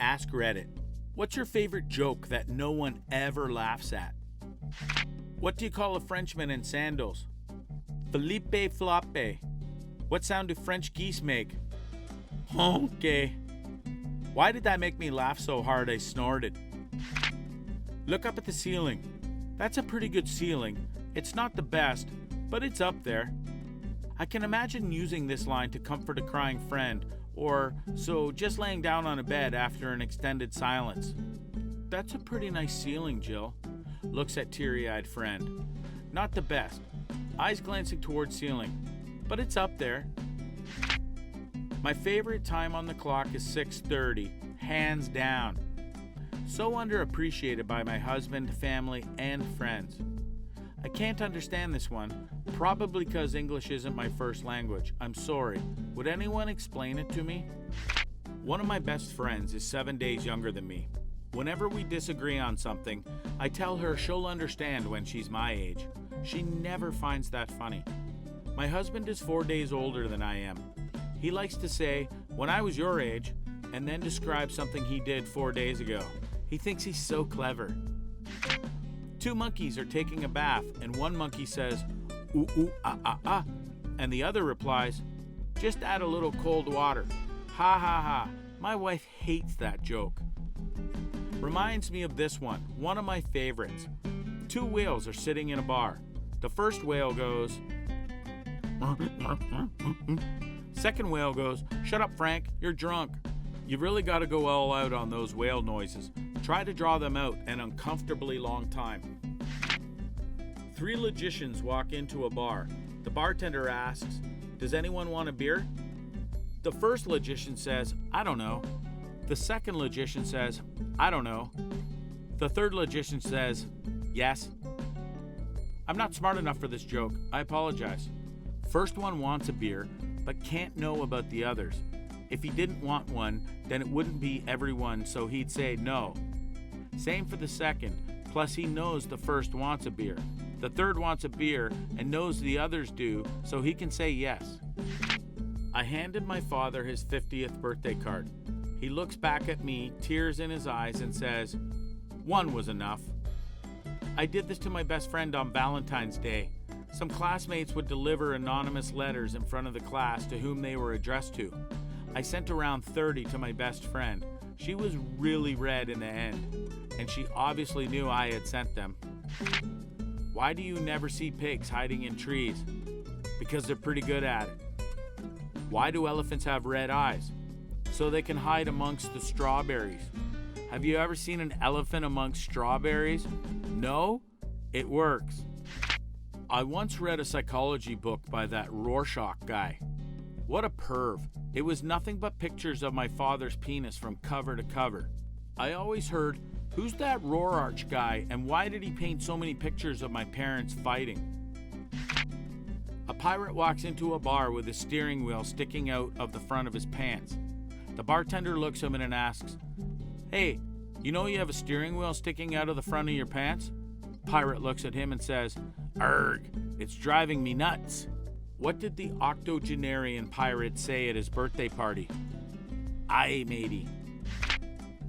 AskReddit. What's your favorite joke that no one ever laughs at? What do you call a Frenchman in sandals? Philippe Floppe. What sound do French geese make? Honke. Why did that make me laugh so hard I snorted? Look up at the ceiling. That's a pretty good ceiling. It's not the best, but it's up there. I can imagine using this line to comfort a crying friend, or so just laying down on a bed after an extended silence. That's a pretty nice ceiling, Jill. Looks at teary-eyed friend. Not the best. Eyes glancing towards ceiling, but it's up there. My favorite time on the clock is 6:30, hands down. So underappreciated by my husband, family, and friends. I can't understand this one, probably because English isn't my first language. I'm sorry. Would anyone explain it to me? One of my best friends is 7 days younger than me. Whenever we disagree on something, I tell her she'll understand when she's my age. She never finds that funny. My husband is 4 days older than I am. He likes to say, "When I was your age," and then describe something he did 4 days ago. He thinks he's so clever. Two monkeys are taking a bath, and one monkey says, "Ooh, ooh, ah, ah, ah," and the other replies, "Just add a little cold water." Ha ha ha. My wife hates that joke. Reminds me of this one of my favorites. Two whales are sitting in a bar. The first whale goes, second whale goes, "Shut up, Frank, you're drunk." You really got to go all out on those whale noises. Try to draw them out an uncomfortably long time. Three logicians walk into a bar. The bartender asks, "Does anyone want a beer?" The first logician says, "I don't know." The second logician says, "I don't know." The third logician says, "Yes." I'm not smart enough for this joke. I apologize. First one wants a beer, but can't know about the others. If he didn't want one, then it wouldn't be everyone, so he'd say no. Same for the second, plus he knows the first wants a beer. The third wants a beer and knows the others do, so he can say yes. I handed my father his 50th birthday card. He looks back at me, tears in his eyes, and says, "One was enough." I did this to my best friend on Valentine's Day. Some classmates would deliver anonymous letters in front of the class to whom they were addressed to. I sent around 30 to my best friend. She was really red in the end, and she obviously knew I had sent them. Why do you never see pigs hiding in trees? Because they're pretty good at it. Why do elephants have red eyes? So they can hide amongst the strawberries. Have you ever seen an elephant amongst strawberries? No? It works. I once read a psychology book by that Rorschach guy. What a perv. It was nothing but pictures of my father's penis from cover to cover. I always heard, "Who's that Rorschach guy, and why did he paint so many pictures of my parents fighting?" A pirate walks into a bar with a steering wheel sticking out of the front of his pants. The bartender looks at him and asks, "Hey, you know you have a steering wheel sticking out of the front of your pants?" Pirate looks at him and says, "Arg, it's driving me nuts." What did the octogenarian pirate say at his birthday party? "Aye, matey."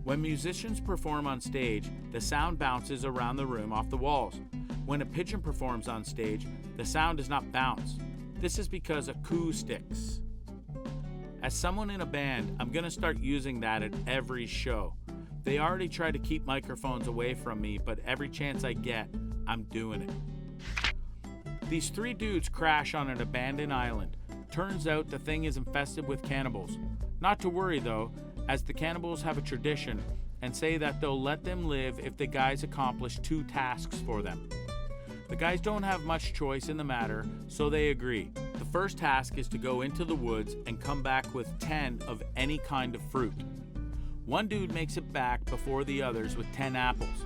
When musicians perform on stage, the sound bounces around the room off the walls. When a pigeon performs on stage, the sound does not bounce. This is because acoustics. As someone in a band, I'm going to start using that at every show. They already try to keep microphones away from me, but every chance I get, I'm doing it. These three dudes crash on an abandoned island. Turns out the thing is infested with cannibals. Not to worry though, as the cannibals have a tradition and say that they'll let them live if the guys accomplish 2 tasks for them. The guys don't have much choice in the matter, so they agree. The first task is to go into the woods and come back with 10 of any kind of fruit. One dude makes it back before the others with 10 apples.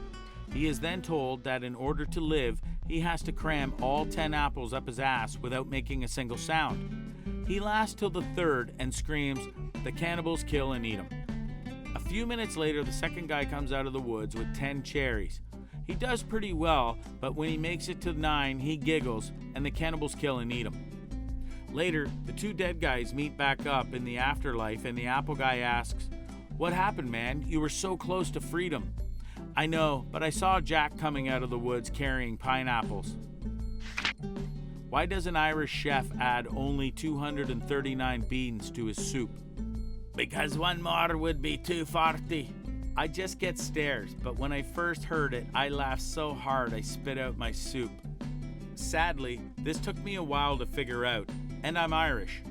He is then told that in order to live, he has to cram all 10 apples up his ass without making a single sound. He lasts till the third and screams, "The cannibals kill and eat him." A few minutes later, the second guy comes out of the woods with 10 cherries. He does pretty well, but when he makes it to 9, he giggles, and the cannibals kill and eat him. Later, the 2 dead guys meet back up in the afterlife, and the apple guy asks, What happened, man? You were so close to freedom. I know, but I saw Jack coming out of the woods carrying pineapples. Why does an Irish chef add only 239 beans to his soup? Because one more would be 240. I just get stares, but when I first heard it, I laughed so hard I spit out my soup. Sadly, this took me a while to figure out, and I'm Irish.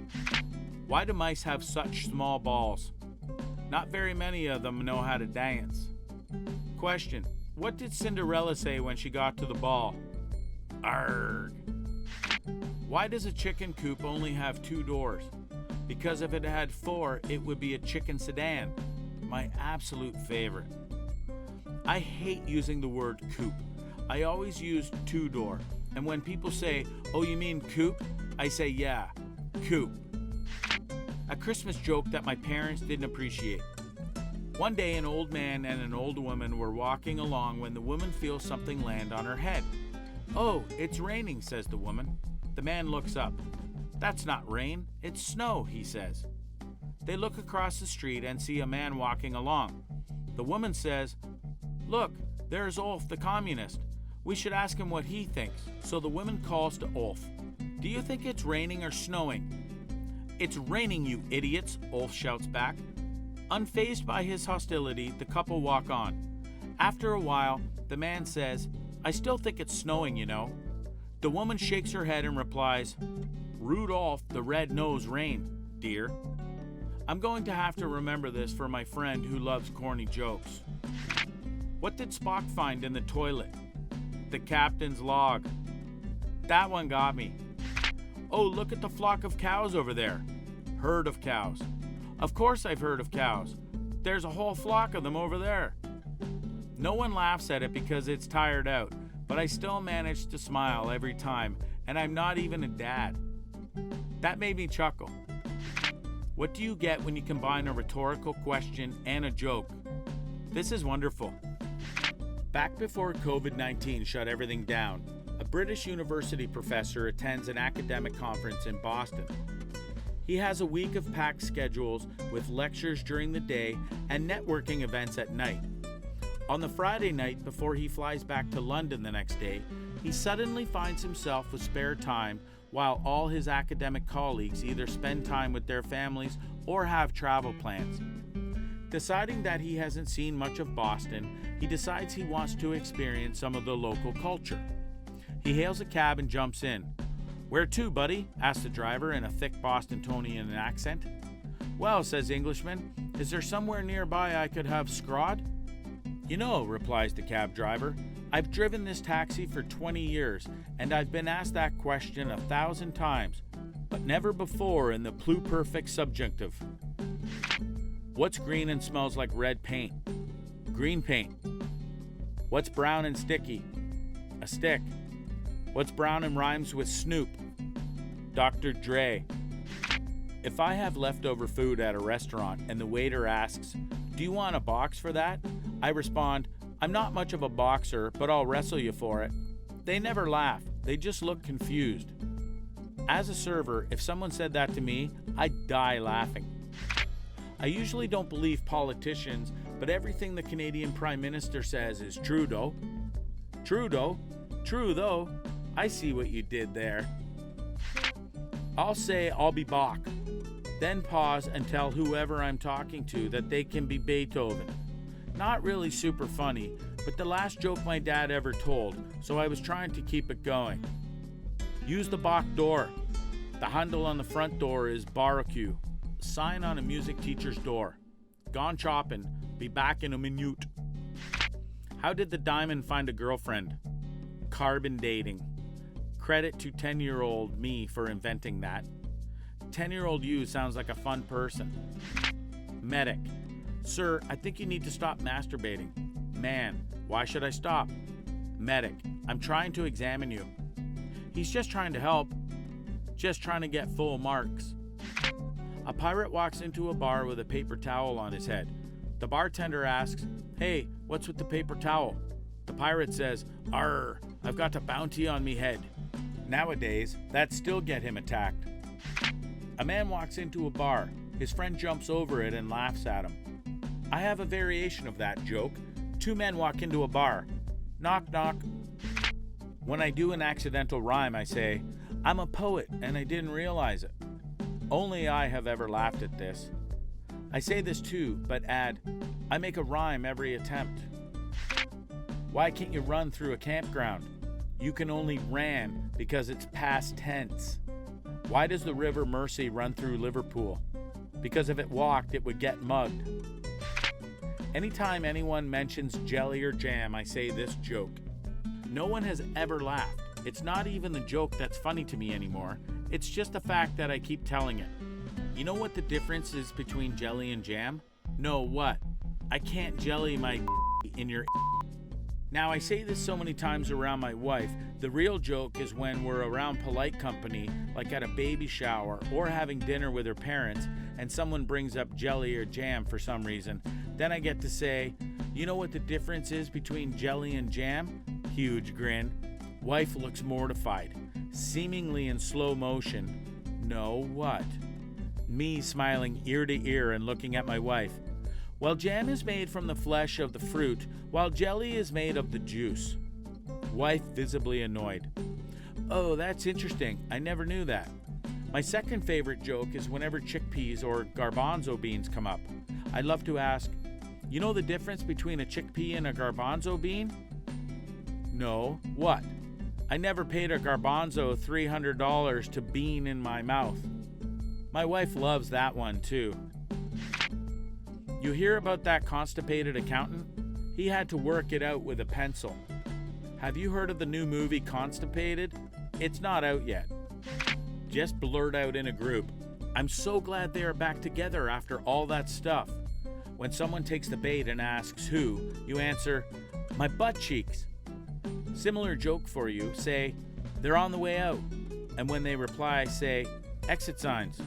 Why do mice have such small balls? Not very many of them know how to dance. Question: what did Cinderella say when she got to the ball? Arrgh. Why does a chicken coop only have 2 doors? Because if it had 4, it would be a chicken sedan. My absolute favorite. I hate using the word coop. I always use 2-door. And when people say, "Oh, you mean coop?" I say, "Yeah, coop." A Christmas joke that my parents didn't appreciate. One day, an old man and an old woman were walking along when the woman feels something land on her head. "Oh, it's raining," says the woman. The man looks up. "That's not rain, it's snow," he says. They look across the street and see a man walking along. The woman says, "Look, there's Ulf the communist. We should ask him what he thinks." So the woman calls to Ulf. "Do you think it's raining or snowing?" "It's raining, you idiots," Ulf shouts back. Unfazed by his hostility, the couple walk on. After a while, the man says, "I still think it's snowing, you know." The woman shakes her head and replies, "Rudolph the Red-Nosed Rain, dear." I'm going to have to remember this for my friend who loves corny jokes. What did Spock find in the toilet? The captain's log. That one got me. Oh, look at the flock of cows over there. Herd of cows. Of course I've heard of cows. There's a whole flock of them over there. No one laughs at it because it's tired out, but I still manage to smile every time, and I'm not even a dad. That made me chuckle. What do you get when you combine a rhetorical question and a joke? This is wonderful. Back before COVID-19 shut everything down, a British university professor attends an academic conference in Boston. He has a week of packed schedules with lectures during the day and networking events at night. On the Friday night before he flies back to London the next day, he suddenly finds himself with spare time while all his academic colleagues either spend time with their families or have travel plans. Deciding that he hasn't seen much of Boston, he decides he wants to experience some of the local culture. He hails a cab and jumps in. "Where to, buddy?" asks the driver in a thick Bostonian accent. "Well," says Englishman, "is there somewhere nearby I could have scrod?" "You know," replies the cab driver, "I've driven this taxi for 20 years, and I've been asked that question 1,000 times, but never before in the pluperfect subjunctive." What's green and smells like red paint? Green paint. What's brown and sticky? A stick. What's brown and rhymes with Snoop? Dr. Dre. If I have leftover food at a restaurant and the waiter asks, "Do you want a box for that?" I respond, "I'm not much of a boxer, but I'll wrestle you for it." They never laugh, they just look confused. As a server, if someone said that to me, I'd die laughing. I usually don't believe politicians, but everything the Canadian Prime Minister says is Trudeau. Trudeau? True though. I see what you did there. I'll say I'll be Bach, then pause and tell whoever I'm talking to that they can be Beethoven. Not really super funny, but the last joke my dad ever told, so I was trying to keep it going. Use the Bach door. The handle on the front door is barbecue. Sign on a music teacher's door. Gone chopping. Be back in a minute. How did the diamond find a girlfriend? Carbon dating. Credit to 10-year-old me for inventing that. 10-year-old you sounds like a fun person. Medic. Sir, I think you need to stop masturbating. Man, why should I stop? Medic. I'm trying to examine you. He's just trying to help. Just trying to get full marks. A pirate walks into a bar with a paper towel on his head. The bartender asks, "Hey, what's with the paper towel?" The pirate says, "Arr, I've got a bounty on me head." Nowadays, that'd still get him attacked. A man walks into a bar. His friend jumps over it and laughs at him. I have a variation of that joke. Two men walk into a bar. Knock, knock. When I do an accidental rhyme, I say, I'm a poet and I didn't realize it. Only I have ever laughed at this. I say this too, but add, I make a rhyme every attempt. Why can't you run through a campground? You can only ran because it's past tense. Why does the River Mersey run through Liverpool? Because if it walked, it would get mugged. Anytime anyone mentions jelly or jam, I say this joke. No one has ever laughed. It's not even the joke that's funny to me anymore. It's just the fact that I keep telling it. You know what the difference is between jelly and jam? No, what? I can't jelly my in your. Now, I say this so many times around my wife. The real joke is when we're around polite company, like at a baby shower or having dinner with her parents, and someone brings up jelly or jam for some reason. Then I get to say, you know what the difference is between jelly and jam? Huge grin. Wife looks mortified, seemingly in slow motion. No, what? Me smiling ear to ear and looking at my wife. Well, jam is made from the flesh of the fruit, while jelly is made of the juice. Wife visibly annoyed. Oh, that's interesting. I never knew that. My second favorite joke is whenever chickpeas or garbanzo beans come up. I love to ask, you know the difference between a chickpea and a garbanzo bean? No, what? I never paid a garbanzo $300 to bean in my mouth. My wife loves that one too. You hear about that constipated accountant? He had to work it out with a pencil. Have you heard of the new movie Constipated? It's not out yet. Just blurt out in a group, I'm so glad they are back together after all that stuff. When someone takes the bait and asks who, you answer, my butt cheeks. Similar joke for you, say, they're on the way out. And when they reply, say, exit signs.